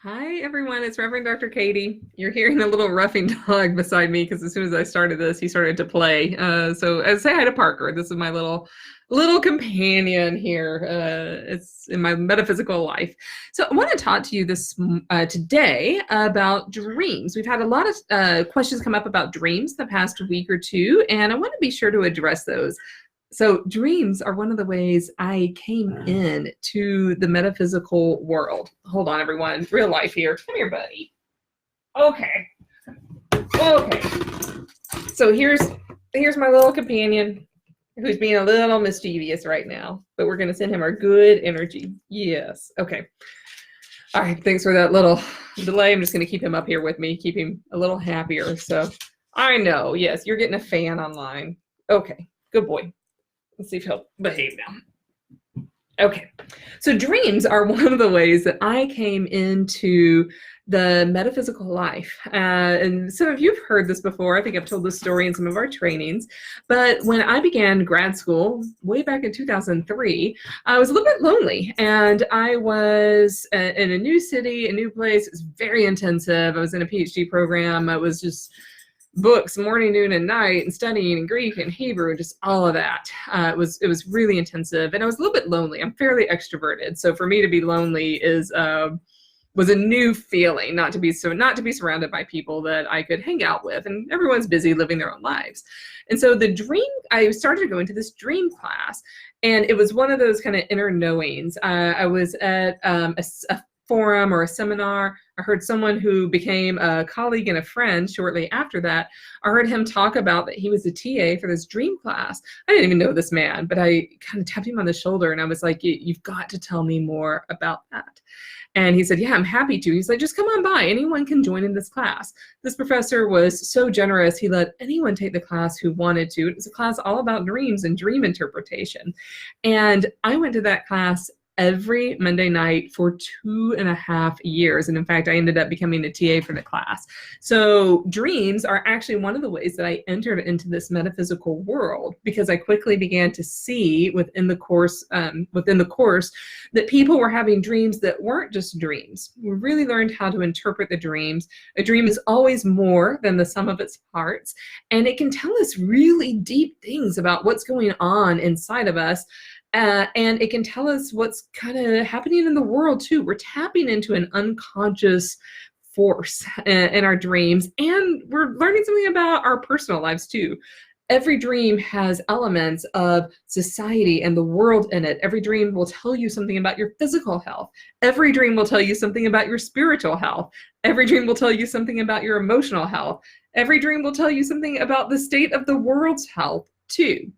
Hi, everyone. It's Reverend Dr. Katie. You're hearing a little roughing dog beside me because as soon as I started this, he started to play. So say hi to Parker. This is my little companion here. It's in my metaphysical life. So I want to talk to you this today about dreams. We've had a lot of questions come up about dreams the past week or two, and I want to be sure to address those. So dreams are one of the ways I came in to the metaphysical world. Hold on, everyone. Real life here. Come here, buddy. Okay. Okay. So here's my little companion who's being a little mischievous right now, but we're going to send him our good energy. Yes. Okay. All right. Thanks for that little delay. I'm just going to keep him up here with me, keep him a little happier. So I know. Yes, you're getting a fan online. Okay. Good boy. Let's see if he'll behave now. Okay, so dreams are one of the ways that I came into the metaphysical life. And some of you have heard this before. I think I've told this story in some of our trainings. But when I began grad school, way back in 2003, I was a little bit lonely. And I was in a new city, a new place. It was very intensive. I was in a PhD program. I was just books morning, noon, and night, and studying and Greek and Hebrew, and just all of that. It was really intensive, and I was a little bit lonely. I'm fairly extroverted, so for me to be lonely was a new feeling. Not to be surrounded by people that I could hang out with, and everyone's busy living their own lives. And so I started to go into this dream class, and it was one of those kind of inner knowings. I was at a forum or a seminar. I heard someone who became a colleague and a friend shortly after that. I heard him talk about that he was a TA for this dream class. I didn't even know this man, but I kind of tapped him on the shoulder and I was like, you've got to tell me more about that. And he said, yeah, I'm happy to. He's like, just come on by. Anyone can join in this class. This professor was so generous. He let anyone take the class who wanted to. It was a class all about dreams and dream interpretation. And I went to that class every Monday night for 2.5 years. And in fact, I ended up becoming a TA for the class. So dreams are actually one of the ways that I entered into this metaphysical world, because I quickly began to see within the course that people were having dreams that weren't just dreams. We really learned how to interpret the dreams. A dream is always more than the sum of its parts, and it can tell us really deep things about what's going on inside of us. And it can tell us what's kind of happening in the world too. We're tapping into an unconscious force in our dreams, and we're learning something about our personal lives too. Every dream has elements of society and the world in it. Every dream will tell you something about your physical health. Every dream will tell you something about your spiritual health. Every dream will tell you something about your emotional health. Every dream will tell you something about the state of the world's health too.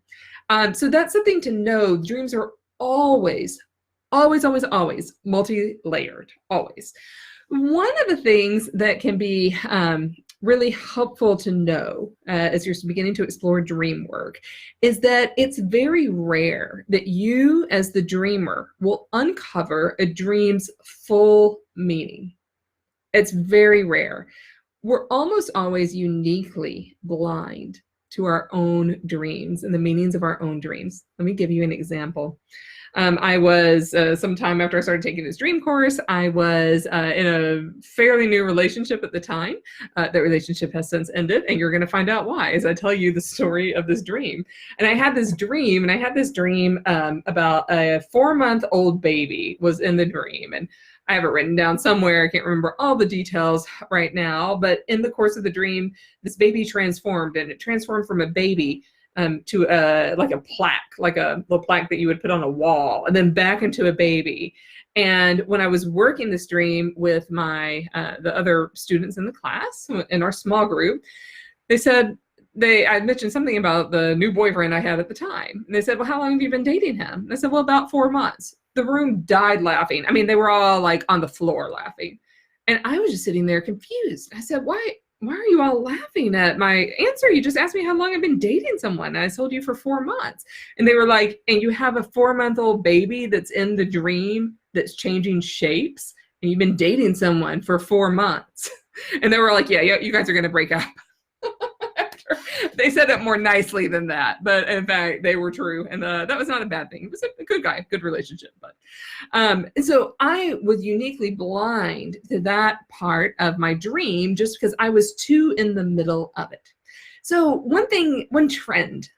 So that's the thing to know. Dreams are always, always, always, always multi-layered, always. One of the things that can be really helpful to know as you're beginning to explore dream work is that it's very rare that you, as the dreamer, will uncover a dream's full meaning. It's very rare. We're almost always uniquely blind to our own dreams and the meanings of our own dreams. Let me give you an example. I was, sometime after I started taking this dream course, I was in a fairly new relationship at the time. That relationship has since ended, and you're going to find out why as I tell you the story of this dream. And I had this dream, about a 4-month-old baby was in the dream. And I have it written down somewhere. I can't remember all the details right now, but in the course of the dream, this baby transformed, and it transformed from a baby to like a plaque, like a little plaque that you would put on a wall, and then back into a baby. And when I was working this dream with the other students in the class, in our small group, they said, I mentioned something about the new boyfriend I had at the time. And they said, well, how long have you been dating him? And I said, well, about 4 months. The room died laughing. I mean, they were all like on the floor laughing. And I was just sitting there confused. I said, why are you all laughing at my answer? You just asked me how long I've been dating someone. And I told you for 4 months. And they were like, and you have a 4-month-old baby that's in the dream that's changing shapes, and you've been dating someone for 4 months. And they were like, yeah, you guys are going to break up. They said it more nicely than that, but in fact, they were true. And that was not a bad thing. It was a good guy, good relationship. But and so I was uniquely blind to that part of my dream just because I was too in the middle of it. So one trend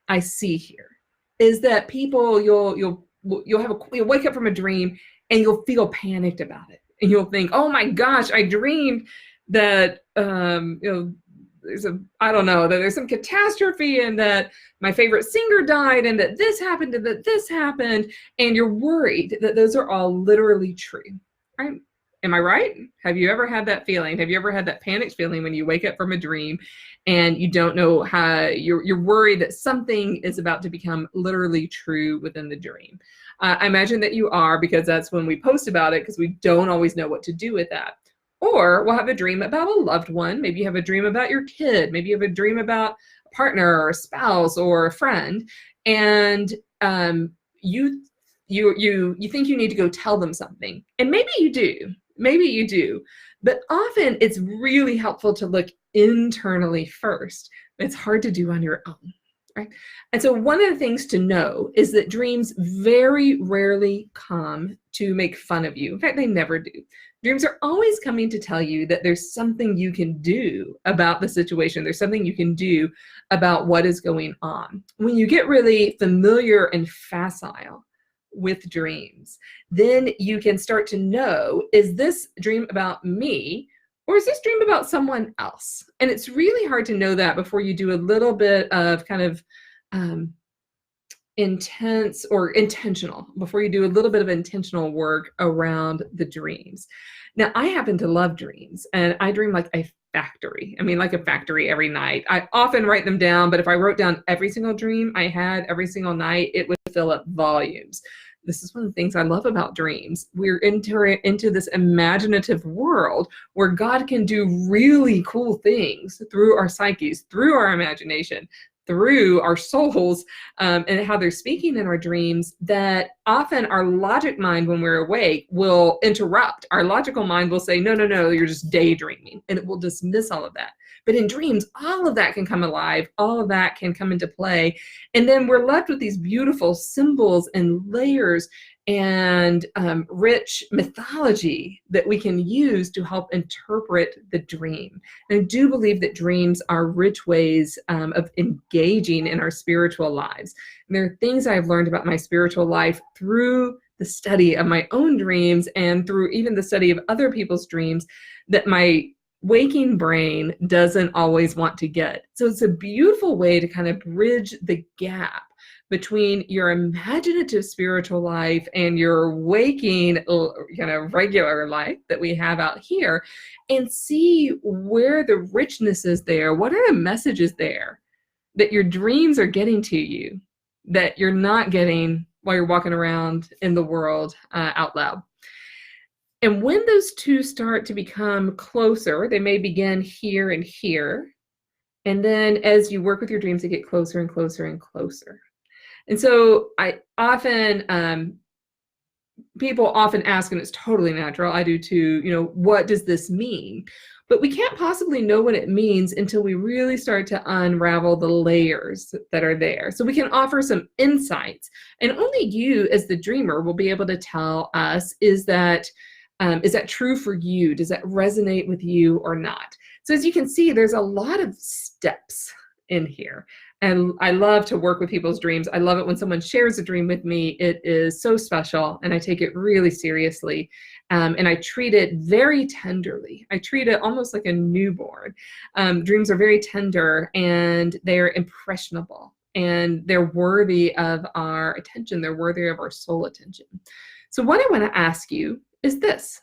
I see here is that people, you'll wake up from a dream and you'll feel panicked about it. And you'll think, oh my gosh, I dreamed that, that there's some catastrophe and that my favorite singer died and that this happened and that this happened. And you're worried that those are all literally true, right? Am I right? Have you ever had that feeling? Have you ever had that panicked feeling when you wake up from a dream and you don't know how, you're worried that something is about to become literally true within the dream? I imagine that you are, because that's when we post about it, because we don't always know what to do with that. Or we'll have a dream about a loved one. Maybe you have a dream about your kid. Maybe you have a dream about a partner or a spouse or a friend. And you think you need to go tell them something. And maybe you do. Maybe you do. But often it's really helpful to look internally first. It's hard to do on your own. Right? And so one of the things to know is that dreams very rarely come to make fun of you. In fact, they never do. Dreams are always coming to tell you that there's something you can do about the situation. There's something you can do about what is going on. When you get really familiar and facile with dreams, then you can start to know, is this dream about me? Or is this dream about someone else? And it's really hard to know that before you do a little bit of kind of intense or intentional, before you do a little bit of intentional work around the dreams. Now, I happen to love dreams, and I dream like a factory. I mean, like a factory every night. I often write them down, but if I wrote down every single dream I had every single night, it would fill up volumes. This is one of the things I love about dreams. We're into this imaginative world where God can do really cool things through our psyches, through our imagination, through our souls, and how they're speaking in our dreams, that often our logic mind, when we're awake, will interrupt. Our logical mind will say, no, you're just daydreaming, and it will dismiss all of that. But in dreams, all of that can come alive, all of that can come into play, and then we're left with these beautiful symbols and layers and rich mythology that we can use to help interpret the dream. And I do believe that dreams are rich ways of engaging in our spiritual lives. And there are things I've learned about my spiritual life through the study of my own dreams and through even the study of other people's dreams that my waking brain doesn't always want to get. So it's a beautiful way to kind of bridge the gap between your imaginative spiritual life and your waking kind of regular life that we have out here, and see where the richness is there. What are the messages there that your dreams are getting to you that you're not getting while you're walking around in the world out loud? And when those two start to become closer, they may begin here and here. And then as you work with your dreams, they get closer and closer and closer. And so I often, people often ask, and it's totally natural, I do too, what does this mean? But we can't possibly know what it means until we really start to unravel the layers that are there. So we can offer some insights, and only you as the dreamer will be able to tell us, is that true for you? Does that resonate with you or not? So as you can see, there's a lot of steps in here. And I love to work with people's dreams. I love it when someone shares a dream with me. It is so special, and I take it really seriously. And I treat it very tenderly. I treat it almost like a newborn. Dreams are very tender, and they're impressionable, and they're worthy of our attention. They're worthy of our soul attention. So what I want to ask you is this: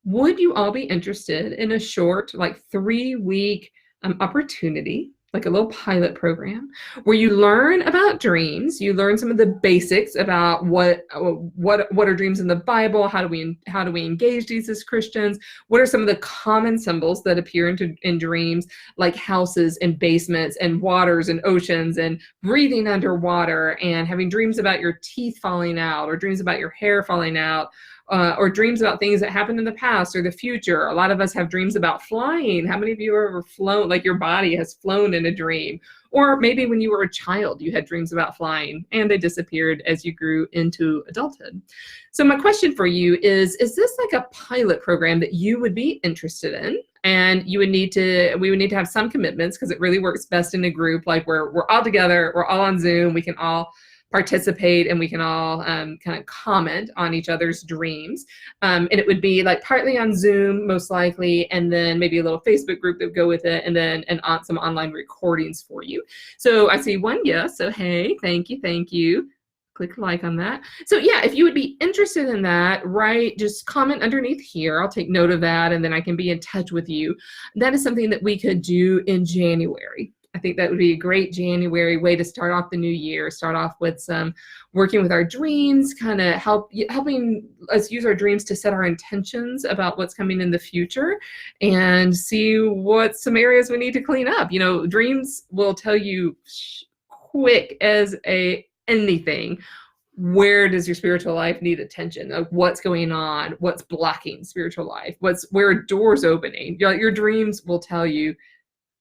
would you all be interested in a short, like 3-week opportunity, like a little pilot program, where you learn about dreams, you learn some of the basics about what are dreams in the Bible, how do we engage these as Christians, what are some of the common symbols that appear in dreams, like houses and basements and waters and oceans and breathing underwater, and having dreams about your teeth falling out, or dreams about your hair falling out, or dreams about things that happened in the past or the future. A lot of us have dreams about flying. How many of you have ever flown, like your body has flown in a dream? Or maybe when you were a child, you had dreams about flying and they disappeared as you grew into adulthood. So my question for you is this like a pilot program that you would be interested in? And we would need to have some commitments, because it really works best in a group, like where we're all together, we're all on Zoom, we can all participate and we can all kind of comment on each other's dreams. And it would be like partly on Zoom, most likely, and then maybe a little Facebook group that would go with it, and then some online recordings for you. So I see one yes, so hey, thank you. Click like on that. So yeah, if you would be interested in that, right, just comment underneath here. I'll take note of that, and then I can be in touch with you. That is something that we could do in January. I think that would be a great January way to start off the new year, start off with some working with our dreams, kind of helping us use our dreams to set our intentions about what's coming in the future and see what some areas we need to clean up. You know, dreams will tell you quick as anything. Where does your spiritual life need attention? Like what's going on? What's blocking spiritual life? Where are doors opening? Your dreams will tell you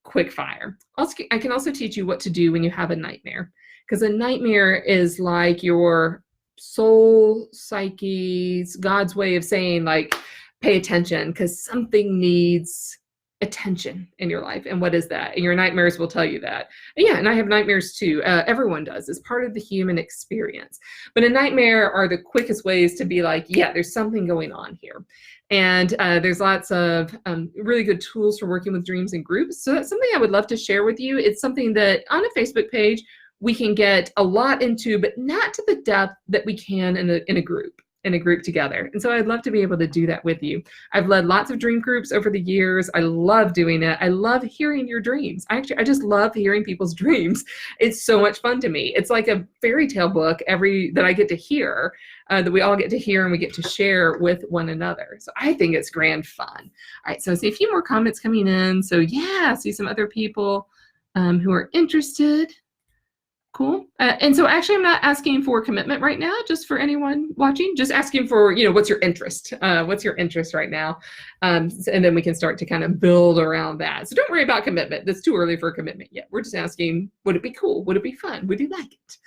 quick fire. I can also teach you what to do when you have a nightmare, because a nightmare is like your soul, psyche's, God's way of saying, like, pay attention, because something needs attention in your life. And what is that? And your nightmares will tell you that. And yeah, and I have nightmares too. Everyone does. It's part of the human experience. But a nightmare are the quickest ways to be like, yeah, there's something going on here. And there's lots of really good tools for working with dreams in groups. So that's something I would love to share with you. It's something that on a Facebook page we can get a lot into, but not to the depth that we can in a group together. And so I'd love to be able to do that with you. I've led lots of dream groups over the years. I love doing it. I love hearing your dreams. I just love hearing people's dreams. It's so much fun to me. It's like a fairy tale book that I get to hear, that we all get to hear and we get to share with one another. So I think it's grand fun. All right, so I see a few more comments coming in. So yeah, I see some other people who are interested. Cool. And so actually I'm not asking for commitment right now, just for anyone watching, just asking for, what's your interest? What's your interest right now? And then we can start to kind of build around that. So don't worry about commitment. That's too early for a commitment yet. We're just asking, would it be cool? Would it be fun? Would you like it?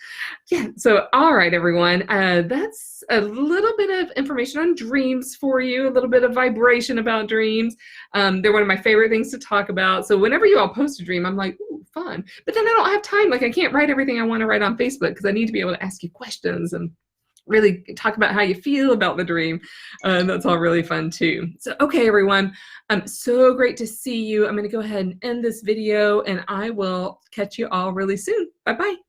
Yeah. So, all right, everyone. That's a little bit of information on dreams for you, a little bit of vibration about dreams. They're one of my favorite things to talk about. So whenever you all post a dream, I'm like, ooh, fun. But then I don't have time. Like I can't write everything I want to write on Facebook, because I need to be able to ask you questions and really talk about how you feel about the dream. That's all really fun too. So, okay, everyone, so great to see you. I'm going to go ahead and end this video, and I will catch you all really soon. Bye-bye.